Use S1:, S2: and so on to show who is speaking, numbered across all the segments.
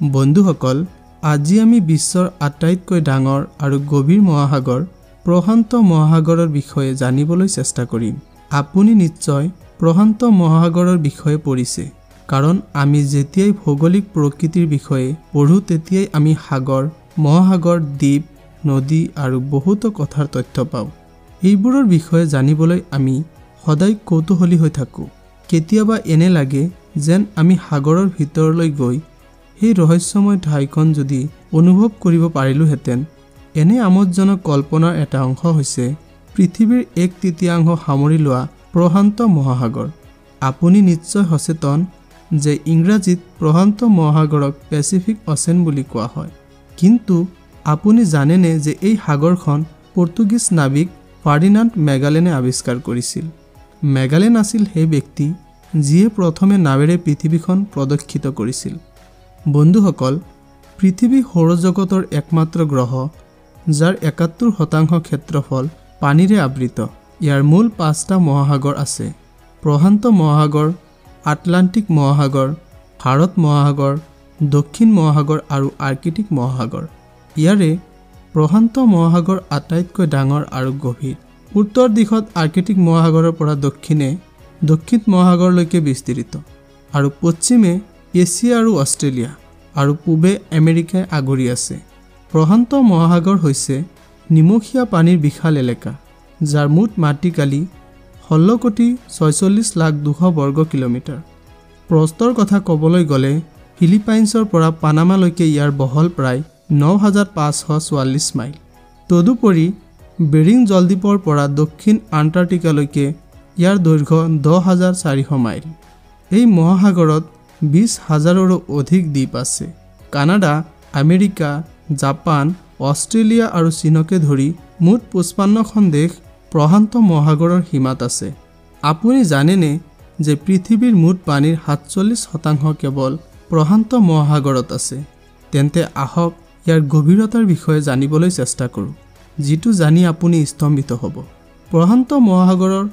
S1: বন্ধুসকল, আজি আমি বিশ্বৰ আটাইতকৈ ডাঙৰ আৰু গভীৰ মহাসাগৰ প্ৰশান্ত মহাসাগৰৰ বিষয়ে জানিবলৈ চেষ্টা কৰিম। আপুনি নিশ্চয় প্ৰশান্ত মহাসাগৰৰ বিষয়ে পঢ়িছে, কাৰণ আমি যেতিয়াই ভৌগোলিক প্ৰকৃতিৰ বিষয়ে পঢ়ো তেতিয়াই আমি সাগৰ, মহাসাগৰ, দ্বীপ, নদী আৰু বহুতো কথাৰ তথ্য পাওঁ। এইবোৰৰ বিষয়ে জানিবলৈ আমি সদায় কৌতূহলী হৈ থাকোঁ। কেতিয়াবা এনে লাগে যেন আমি সাগৰৰ ভিতৰলৈ গৈ সেই ৰহস্যময় ঠাইখন যদি অনুভৱ কৰিব পাৰিলোহেঁতেন। এনে আমোদজনক কল্পনাৰ এটা অংশ হৈছে পৃথিৱীৰ 1/3 সামৰি লোৱা প্ৰশান্ত মহাসাগৰ। আপুনি নিশ্চয় সচেতন যে ইংৰাজীত প্ৰশান্ত মহাসাগৰক পেচিফিক অ'চেন বুলি কোৱা হয়, কিন্তু আপুনি জানেনে যে এই সাগৰখন পৰ্তুগীজ নাবিক ফাৰ্ডিনাণ্ড মেগালেনে আৱিষ্কাৰ কৰিছিল। মেগালেন আছিল সেই ব্যক্তি যিয়ে প্ৰথমে নাৱেৰে পৃথিৱীখন প্ৰদক্ষিত কৰিছিল। বন্ধুসকল, পৃথিৱী সৌৰজগতৰ একমাত্ৰ গ্ৰহ যাৰ 71% ক্ষেত্ৰফল পানীৰে আবৃত। ইয়াৰ মূল 5টা মহাসাগৰ আছে: প্ৰশান্ত মহাসাগৰ, আটলাণ্টিক মহাসাগৰ, ভাৰত মহাসাগৰ, দক্ষিণ মহাসাগৰ আৰু আৰ্কটিক মহাসাগৰ। ইয়াৰে প্ৰশান্ত মহাসাগৰ আটাইতকৈ ডাঙৰ আৰু গভীৰ। উত্তৰ দিশত আৰ্কটিক মহাসাগৰৰ পৰা দক্ষিণ মহাসাগৰলৈকে বিস্তৃত, আৰু পশ্চিমে এছিয়া আৰু অষ্ট্ৰেলিয়া আৰু পূবে আমেৰিকাই আগুৰি আছে। প্ৰশান্ত মহাসাগৰ হৈছে নিমখীয়া পানীৰ বিশাল এলেকা, যাৰ মুঠ মাটিকালি 16,46,02,000 বৰ্গ কিলোমিটাৰ। প্ৰস্থৰ কথা ক'বলৈ গ'লে ফিলিপাইনছৰ পৰা পানামালৈকে ইয়াৰ বহল প্ৰায় 9,544 মাইল। তদুপৰি বেৰিং জলদ্বীপৰ পৰা দক্ষিণ আণ্টাৰ্কটিকালৈকে ইয়াৰ দৈৰ্ঘ্য 10,400 মাইল। এই মহাসাগৰত 20,000ৰো অধিক দ্বীপ আছে। কানাডা, আমেৰিকা, জাপান, অষ্ট্ৰেলিয়া আৰু চীনকে ধৰি মুঠ 55খন দেশ প্ৰশান্ত মহাসাগৰৰ সীমাত আছে। আপুনি জানেনে যে পৃথিৱীৰ মুঠ পানীৰ 47% কেৱল প্ৰশান্ত মহাসাগৰত আছে? তেন্তে আহক ইয়াৰ গভীৰতাৰ বিষয়ে জানিবলৈ চেষ্টা কৰোঁ, যিটো জানি আপুনি স্তম্ভিত হ'ব। প্ৰশান্ত মহাসাগৰৰ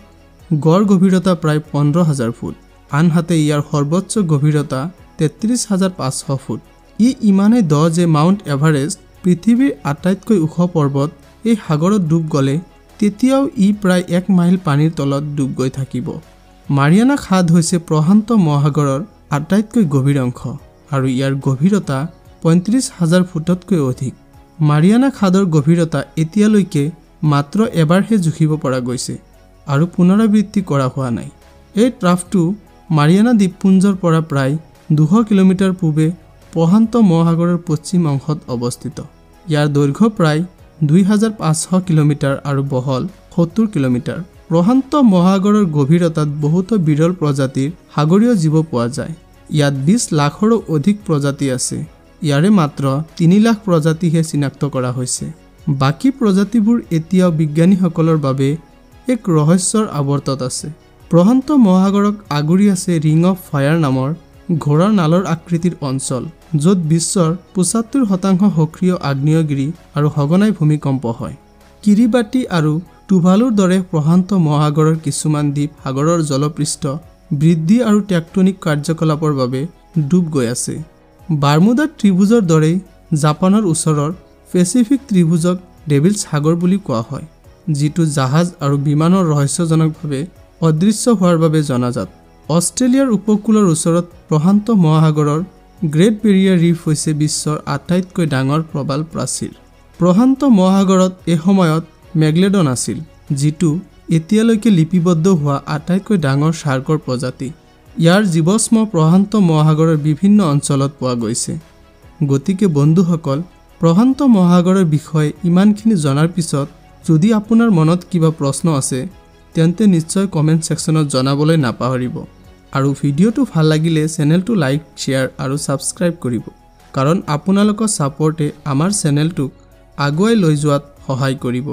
S1: গড় গভীৰতা প্ৰায় 15,000 ফুট, আনহাতে ইয়াৰ সৰ্বোচ্চ গভীৰতা 33,500 ফুট। ই ইমানেই দ যে মাউণ্ট এভাৰেষ্ট, পৃথিৱীৰ আটাইতকৈ ওখ পৰ্বত, এই সাগৰত ডুব গ'লে তেতিয়াও ই প্ৰায় 1 মাইল পানীৰ তলত ডুব গৈ থাকিব। মাৰিয়ানা খাদ হৈছে প্ৰশান্ত মহাসাগৰৰ আটাইতকৈ গভীৰ অংশ, আৰু ইয়াৰ গভীৰতা 35,000 ফুটতকৈ অধিক। মাৰিয়ানা খাদৰ গভীৰতা এতিয়ালৈকে মাত্ৰ এবাৰহে জুখিব পৰা গৈছে আৰু পুনৰাবৃত্তি কৰা হোৱা নাই। এই ট্ৰাফটো মাৰিয়ানা দ্বীপপুঞ্জৰ পৰা প্ৰায় 200 কিলোমিটাৰ পূবে প্ৰশান্ত মহাসাগৰৰ পশ্চিম অংশত অৱস্থিত। ইয়াৰ দৈৰ্ঘ্য প্ৰায় 2,500 কিলোমিটাৰ আৰু বহল 70 কিলোমিটাৰ। প্ৰশান্ত মহাসাগৰৰ গভীৰতাত বহুতো বিৰল প্ৰজাতিৰ সাগৰীয় জীৱ পোৱা যায়। ইয়াত 20 লাখৰো অধিক প্ৰজাতি আছে। ইয়াৰে মাত্ৰ 3 লাখ প্ৰজাতিহে চিনাক্ত কৰা হৈছে। বাকী প্ৰজাতিবোৰ এতিয়াও বিজ্ঞানীসকলৰ বাবে এক ৰহস্যৰ আৱৰ্তত আছে। প্ৰশান্ত মহাসাগৰক আগুৰি আছে ৰিং অফ ফায়াৰ নামৰ ঘোঁৰাৰ নালৰ আকৃতিৰ অঞ্চল, য'ত বিশ্বৰ 75% সক্ৰিয় আগ্নেয়গিৰি আৰু সঘনাই ভূমিকম্প হয়। কিৰিবাটি আৰু টুভালুৰ দৰে প্ৰশান্ত মহাসাগৰৰ কিছুমান দ্বীপ সাগৰৰ জলপৃষ্ঠ বৃদ্ধি আৰু টেকটনিক কাৰ্যকলাপৰ বাবে ডুব গৈ আছে। বাৰ্মুডা ত্ৰিভুজৰ দৰেই জাপানৰ ওচৰৰ পেচিফিক ত্ৰিভুজক ডেভিলছ সাগৰ বুলি কোৱা হয়, যিটো জাহাজ আৰু বিমানৰ ৰহস্যজনকভাৱে অদৃশ্য হোৱাৰ বাবে জনাজাত। অষ্ট্ৰেলিয়াৰ উপকূলৰ ওচৰত প্ৰশান্ত মহাসাগৰৰ গ্ৰেট বেৰিয়াৰ ৰীফ হৈছে বিশ্বৰ আটাইতকৈ ডাঙৰ প্ৰবাল প্ৰাচীৰ। প্ৰশান্ত মহাসাগৰত এসময়ত মেগলেডন আছিল, যিটো এতিয়ালৈকে লিপিবদ্ধ হোৱা আটাইতকৈ ডাঙৰ শাৰ্কৰ প্ৰজাতি। ইয়াৰ জীৱাশ্ম প্ৰশান্ত মহাসাগৰৰ বিভিন্ন অঞ্চলত পোৱা গৈছে। গতিকে বন্ধুসকল, প্ৰশান্ত মহাসাগৰৰ বিষয়ে ইমানখিনি জনাৰ পিছত যদি আপোনাৰ মনত কিবা প্ৰশ্ন আছে তেন্তে নিশ্চয় কমেণ্ট ছেকশ্যনত জনাবলৈ নাপাহৰিব। আৰু ভিডিঅ'টো ভাল লাগিলে চেনেলটো লাইক, শ্বেয়াৰ আৰু ছাবস্ক্ৰাইব কৰিব, কাৰণ আপোনালোকৰ ছাপৰ্টে আমাৰ চেনেলটোক আগুৱাই লৈ যোৱাত সহায় কৰিব।